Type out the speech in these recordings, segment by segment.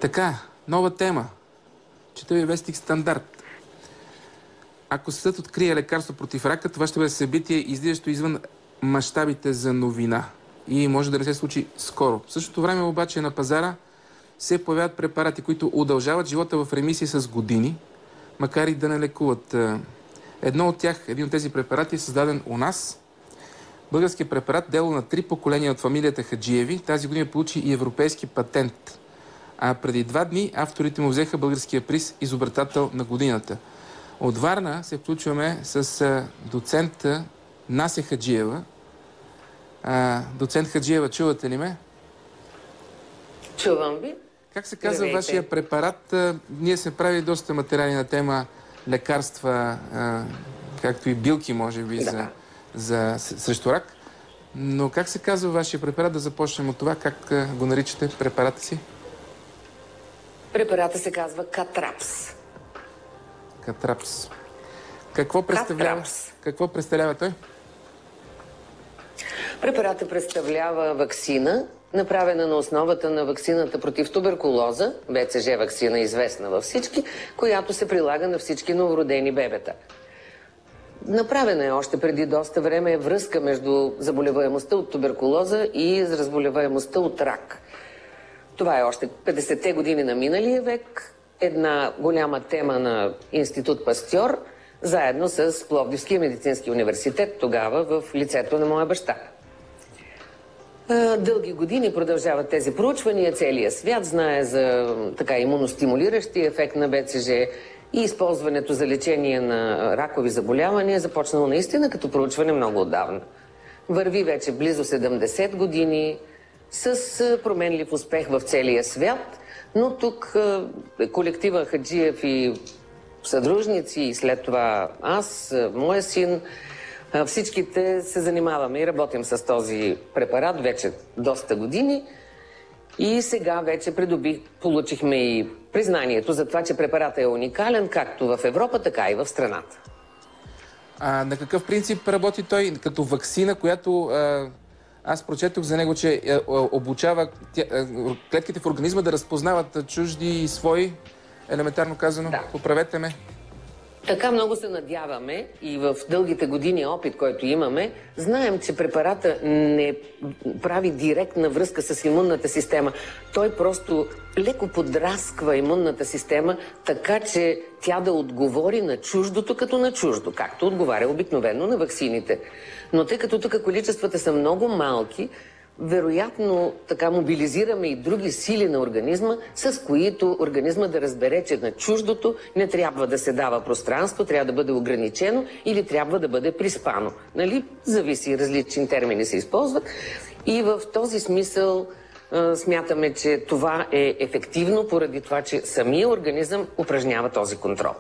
Така, нова тема. Чета ви вестник Стандарт. Ако съдът открие лекарство против рака, това ще бъде събитие, излизащо извън мащабите за новина. И може да не се случи скоро. В същото време обаче на пазара се появяват препарати, които удължават живота в ремисия с години, макар и да не лекуват. Един от тези препарати е създаден у нас. Българският препарат, дело на 3 поколения от фамилията Хаджиеви, тази година получи и европейски патент. А преди 2 дни авторите му взеха българския приз изобретател на годината. От Варна се включваме с доцента Нася Хаджиева. Доцент Хаджиева, чувате ли ме? Чувам ви. Как се казва вашия препарат? Ние сме правили доста материали на тема лекарства, както и билки, може би, срещу рак. Но как се казва вашия препарат? Да започнем от това. Как го наричате препарата си? Препарата се казва Катрапс. Катрапс. Какво представлява той? Препаратът представлява ваксина, направена на основата на ваксината против туберкулоза, БЦЖ ваксина, известна във всички, която се прилага на всички новородени бебета. Направена е още преди доста време връзка между заболеваемостта от туберкулоза и разболеваемостта от рак. Това е още 50-те години на миналия век, една голяма тема на Институт Пастьор, заедно с Пловдивския медицински университет, тогава в лицето на моя баща. Дълги години продължават тези проучвания, целият свят знае за имуностимулиращия ефект на БЦЖ и използването за лечение на ракови заболявания е започнало наистина като проучване много отдавна. Върви вече близо 70 години с променлив успех в целия свят, но тук колектива Хаджиев и съдружници и след това аз, моя син, всичките се занимаваме и работим с този препарат вече доста години и сега вече получихме и признанието за това, че препаратът е уникален както в Европа, така и в страната. На какъв принцип работи той? Като ваксина, която аз прочетох за него, че обучава клетките в организма да разпознават чужди и свои, елементарно казано. Да. Поправете ме. Така много се надяваме и в дългите години опит, който имаме, знаем, че препарата не прави директна връзка с имунната система. Той просто леко подрасква имунната система, така че тя да отговори на чуждото като на чуждо, както отговаря обикновено на ваксините. Но тъй като тук количествата са много малки, вероятно така мобилизираме и други сили на организма, с които организма да разбере, че на чуждото не трябва да се дава пространство, трябва да бъде ограничено или трябва да бъде приспано. Нали? Зависи, различни термини се използват. И в този смисъл смятаме, че това е ефективно, поради това, че самия организъм упражнява този контрол.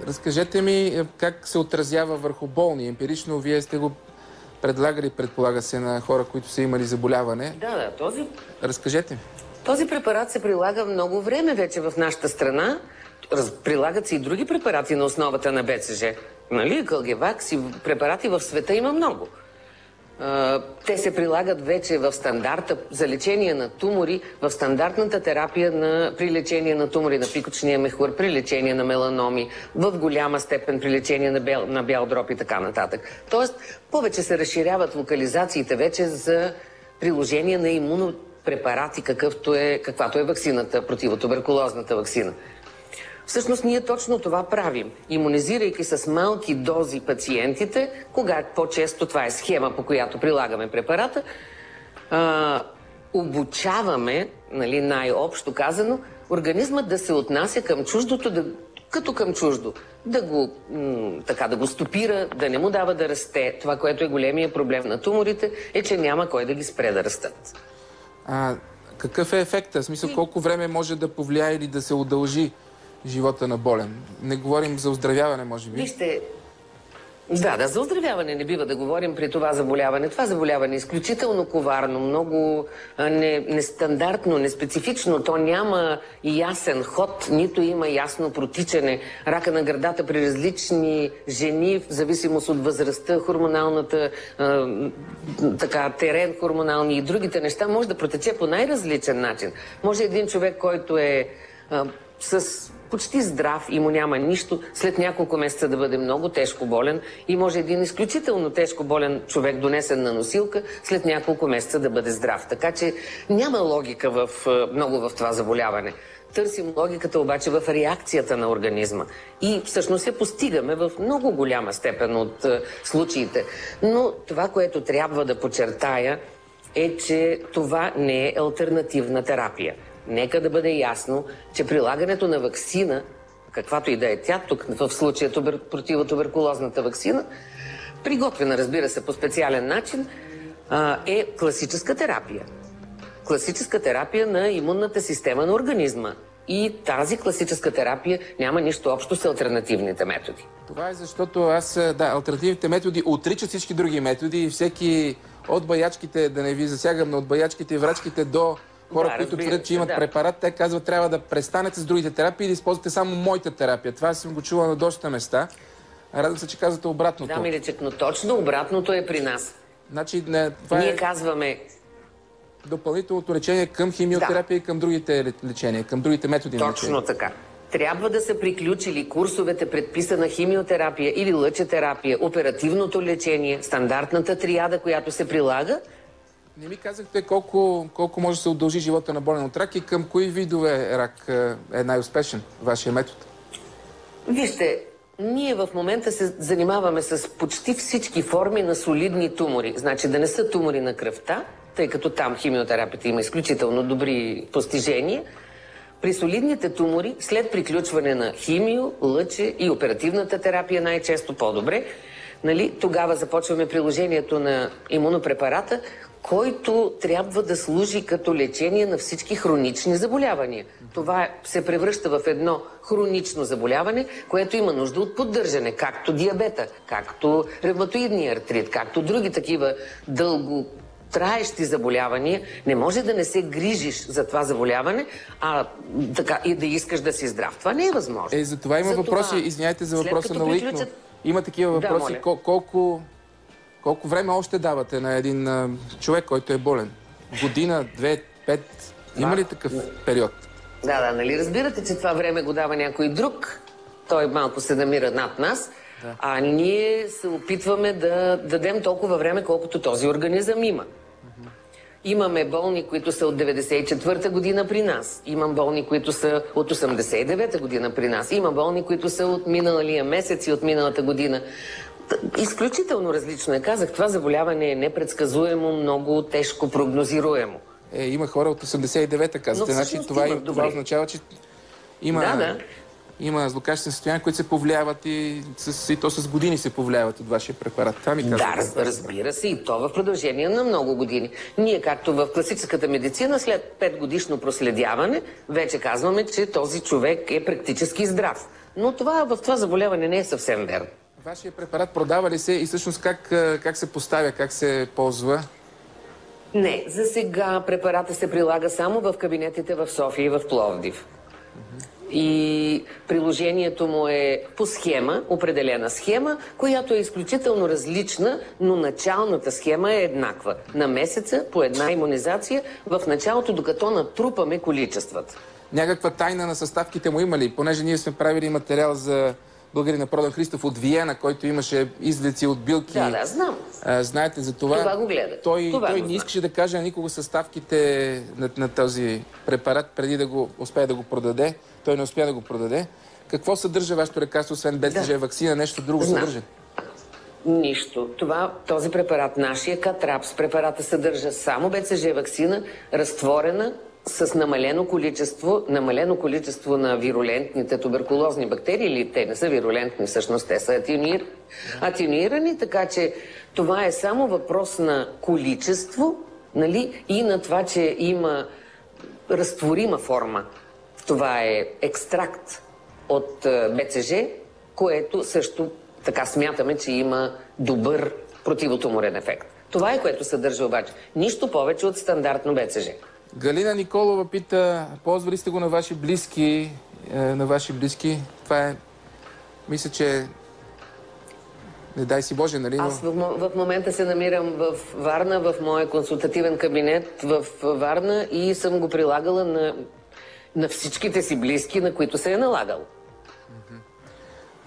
Разкажете ми как се отразява върху болни. Емпирично вие сте го предлагали, предполага се, на хора, които са имали заболяване. Да, Разкажете ми. Този препарат се прилага много време вече в нашата страна. Прилагат се и други препарати на основата на БЦЖ. Нали? Кългевакс и препарати в света има много. Те се прилагат вече в стандарта за лечение на тумори, в стандартната терапия при лечение на тумори на пикочния мехур, при лечение на меланоми, в голяма степен при лечение на бял дроб и така нататък. Тоест, повече се разширяват локализациите вече за приложение на имунопрепарати, каквато е ваксината, противотуберкулозната ваксина. Всъщност ние точно това правим, имунизирайки с малки дози пациентите, когато по-често това е схема, по която прилагаме препарата, обучаваме, нали, най-общо казано, организмът да се отнася към чуждото, като към чуждо, да го стопира, да не му дава да расте. Това, което е големия проблем на туморите, е, че няма кой да ги спре да растат. Какъв е ефектът? В смисъл, колко време може да повлияе или да се удължи живота на болен? Не говорим за оздравяване, може би. Вижте, Да, за оздравяване не бива да говорим при това заболяване. Това заболяване е изключително коварно, много нестандартно, неспецифично. То няма ясен ход, нито има ясно протичане. Рака на гърдата при различни жени, в зависимост от възрастта, хормоналната, терен хормонални и другите неща, може да протече по най-различен начин. Може един човек, който е с почти здрав и му няма нищо, след няколко месеца да бъде много тежко болен, и може един изключително тежко болен човек, донесен на носилка, след няколко месеца да бъде здрав. Така че няма логика много в това заболяване. Търсим логиката обаче в реакцията на организма. И всъщност я постигаме в много голяма степен от случаите. Но това, което трябва да подчертая, е, че това не е алтернативна терапия. Нека да бъде ясно, че прилагането на ваксина, каквато и да е тя, тук в случая противотуберкулозната ваксина, приготвена, разбира се, по специален начин, е класическа терапия. Класическа терапия на имунната система на организма. И тази класическа терапия няма нищо общо с алтернативните методи. Това е защото алтернативните методи отричат всички други методи и всеки от баячките, да не ви засягам, но от баячките и врачките до хора, които твърдят, че имат препарат, те казват, трябва да престанете с другите терапии и да използвате само моята терапия. Това съм го чувала на доста места. Радвам се, че казвате обратното. Да, Милечек, но точно обратното е при нас. Значи, ние казваме допълнителното лечение към химиотерапия и към другите лечения, към другите методи на лечение. Точно така. Трябва да са приключили курсовете предписана химиотерапия или лъчетерапия, оперативното лечение, стандартната триада, която се прилага. Не ми казахте колко може да се удължи живота на болен от рак и към кои видове рак е най-успешен вашия метод? Вижте, ние в момента се занимаваме с почти всички форми на солидни тумори. Значи да не са тумори на кръвта, тъй като там химиотерапията има изключително добри постижения. При солидните тумори, след приключване на химио, лъче и оперативната терапия, най-често по-добре, тогава започваме приложението на имунопрепарата, който трябва да служи като лечение на всички хронични заболявания. Това се превръща в едно хронично заболяване, което има нужда от поддържане, както диабета, както ревматоидния артрит, както други такива дълготраещи заболявания. Не може да не се грижиш за това заболяване, и да искаш да си здрав. Това не е възможно. За това има въпроси, извиняйте за въпроса на Лик, но има такива въпроси. Колко време още давате на един човек, който е болен? Година, 2, 5? Има ли такъв период? Да, нали разбирате, че това време го дава някой друг. Той малко се намира над нас. Да. А ние се опитваме да дадем толкова време, колкото този организъм има. Имаме болни, които са от 94-та година при нас. Имам болни, които са от 89-та година при нас. Има болни, които са от миналия месец и от миналата година. Изключително различно е. Казах, това заболяване е непредсказуемо, много тежко прогнозируемо. Има хора от 89-та, казвате. Значи, това означава, че има злокачествени състояния, които се повлияват и то с години се повлияват от вашия препарат. Това ми казвате. Да, разбира се, и то в продължение на много години. Ние, както в класическата медицина, след 5-годишно проследяване, вече казваме, че този човек е практически здрав. Но в това заболяване не е съвсем верно. Вашия препарат продава ли се и всъщност как се поставя, как се ползва? Не, за сега препарата се прилага само в кабинетите в София и в Пловдив. И приложението му е по схема, определена схема, която е изключително различна, но началната схема е еднаква. На месеца по една имунизация в началото, докато натрупаме количествата. Някаква тайна на съставките му има ли? Понеже ние сме правили материал за българина Продан Христов от Виена, който имаше извлеци от билки. Да, знам. Знаете за това. Това го гледах. Той не искаше да каже на никого съставките на този препарат, преди да го успее да го продаде. Той не успя да го продаде. Какво съдържа вашето лекарство, освен БЦЖ ваксина? Нещо друго съдържа? Нищо. Този препарат, нашия Катрапс, препарата съдържа само БЦЖ ваксина, разтворена с намалено количество на вирулентните туберкулозни бактерии, или те не са вирулентни, всъщност те са атенуирани, така че това е само въпрос на количество, и на това, че има разтворима форма. Това е екстракт от БЦЖ, което също така смятаме, че има добър противотуморен ефект. Това е, което съдържа обаче. Нищо повече от стандартно БЦЖ. Галина Николова пита, ползвали сте го на ваши близки? Това е, мисля, че не дай си Боже, нали? Но... Аз в момента се намирам в Варна, в моя консултативен кабинет в Варна и съм го прилагала на всичките си близки, на които се е налагал.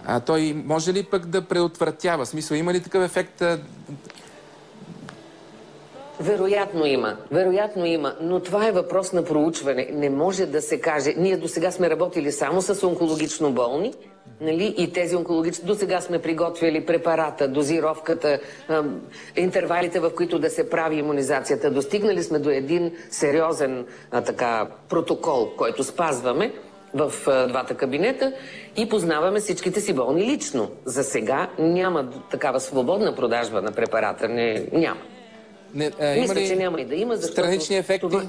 А той може ли пък да предотвратява? В смисъл, има ли такъв ефект? Вероятно има, но това е въпрос на проучване. Не може да се каже. Ние до сега сме работили само с онкологично болни, нали? И тези онкологични... До сега сме приготвили препарата, дозировката, интервалите, в които да се прави имунизацията. Достигнали сме до един сериозен протокол, който спазваме в двата кабинета и познаваме всичките си болни лично. За сега няма такава свободна продажба на препарата. Няма. Мисля, че няма и да има, защото... Странични ефекти? Това...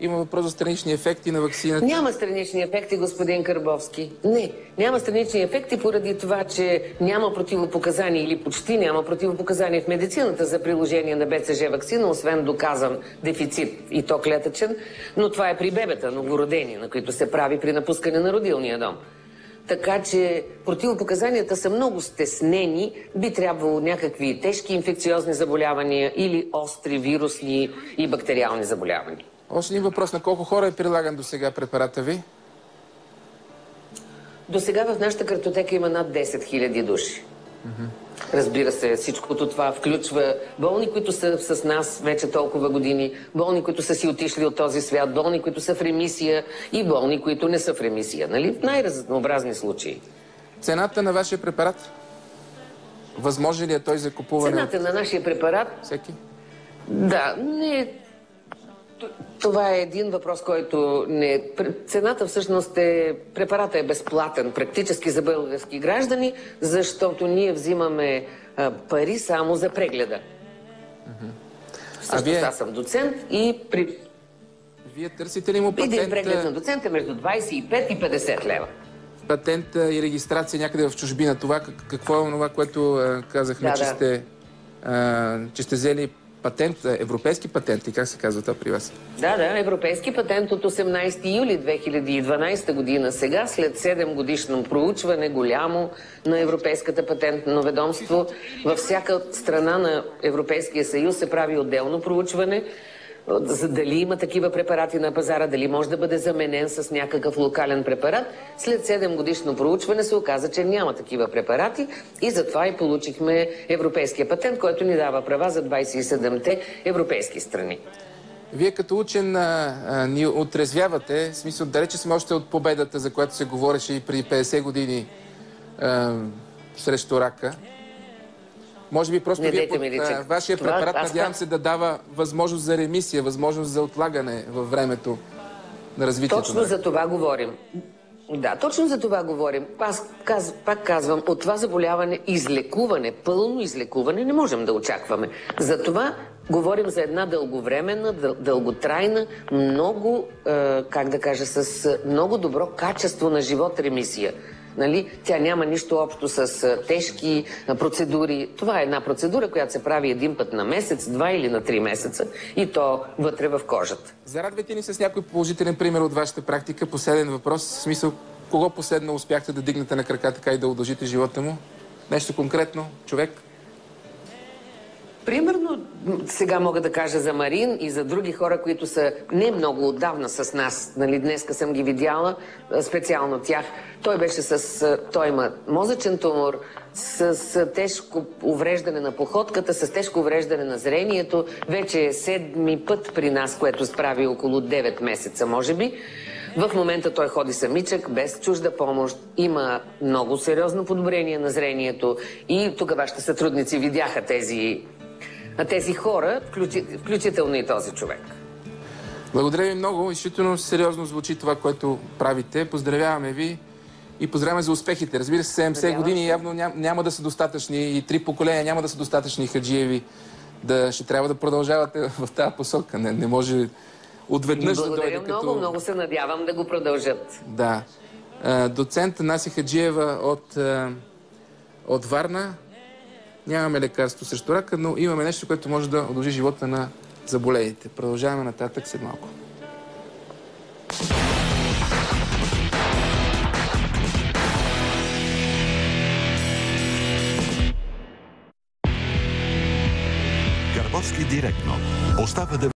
Има въпрос за странични ефекти на ваксината? Няма странични ефекти, господин Карбовски. Не, няма странични ефекти поради това, че няма противопоказания или почти няма противопоказания в медицината за приложение на БЦЖ ваксина, освен доказан дефицит и то клетъчен, но това е при бебета, новородени, на които се прави при напускане на родилния дом. Така че противопоказанията са много стеснени. Би трябвало някакви тежки инфекциозни заболявания или остри вирусни и бактериални заболявания. Още един въпрос. На колко хора е прилаган до сега препарата ви? До сега в нашата картотека има над 10 000 души. Разбира се, всичкото това включва болни, които са с нас вече толкова години, болни, които са си отишли от този свят, болни, които са в ремисия и болни, които не са в ремисия. Нали? В най-разнообразни случаи. Цената на вашия препарат? Възможно ли е той за купуване? Цената на нашия препарат? Всеки? Да, не... Това е един въпрос, който не... Цената всъщност е... Препарата е безплатен практически за български граждани, защото ние взимаме пари само за прегледа. Всъщност аз съм доцент и при... Вие търсите ли му патент? Един преглед на доцент е между 25 и 50 лева. Патент и регистрация някъде в чужбина. Това какво е това, което казахме, че сте взели патент, европейски патент, и как се казва това при вас? Да, европейски патент от 18 юли 2012 година. Сега, след 7 годишно проучване, голямо на Европейската патентно ведомство, във всяка страна на Европейския съюз се прави отделно проучване, за дали има такива препарати на пазара, дали може да бъде заменен с някакъв локален препарат. След 7 годишно проучване се оказа, че няма такива препарати и затова и получихме европейския патент, който ни дава права за 27-те европейски страни. Вие като учен ни отрезвявате, в смисъл, далече сме още от победата, за която се говореше и преди 50 години срещу рака. Може би просто вие под вашия препарат, надявам се, да дава възможност за ремисия, възможност за отлагане във времето на развитието. Точно за това говорим. Да, точно за това говорим. Пак казвам, от това заболяване излекуване, пълно излекуване не можем да очакваме. Затова говорим за една дълговременна, дълготрайна, много, с много добро качество на живот ремисия. Нали? Тя няма нищо общо с тежки процедури. Това е една процедура, която се прави един път на месец, 2 или на 3 месеца и то вътре в кожата. Зарадвайте ни с някой положителен пример от вашата практика. Последен въпрос. В смисъл, кого последно успяхте да дигнете на крака така и да удължите живота му? Нещо конкретно? Човек? Примерно, сега мога да кажа за Марин и за други хора, които са не много отдавна с нас. Нали, днеска съм ги видяла, специално тях. Той има мозъчен тумор, с тежко увреждане на походката, с тежко увреждане на зрението. Вече е 7-ми път при нас, което справи около 9 месеца, може би. В момента той ходи самичък, без чужда помощ. Има много сериозно подобрение на зрението и тук вашите сътрудници видяха тези хора, включително и този човек. Благодаря ви много. Действително сериозно звучи това, което правите. Поздравяваме ви и поздравяме за успехите. Разбира се, 70 години явно няма да са достатъчни и 3 поколения няма да са достатъчни хаджиеви. Ще трябва да продължавате в тази посока. Не може отведнъж да дойде като... Благодаря много се надявам да го продължат. Да. Доцент Наси Хаджиева От Варна нямаме лекарство срещу рака, но имаме нещо, което може да удължи живота на заболелите. Продължаваме нататък след малко. Карбовски директно. Остава да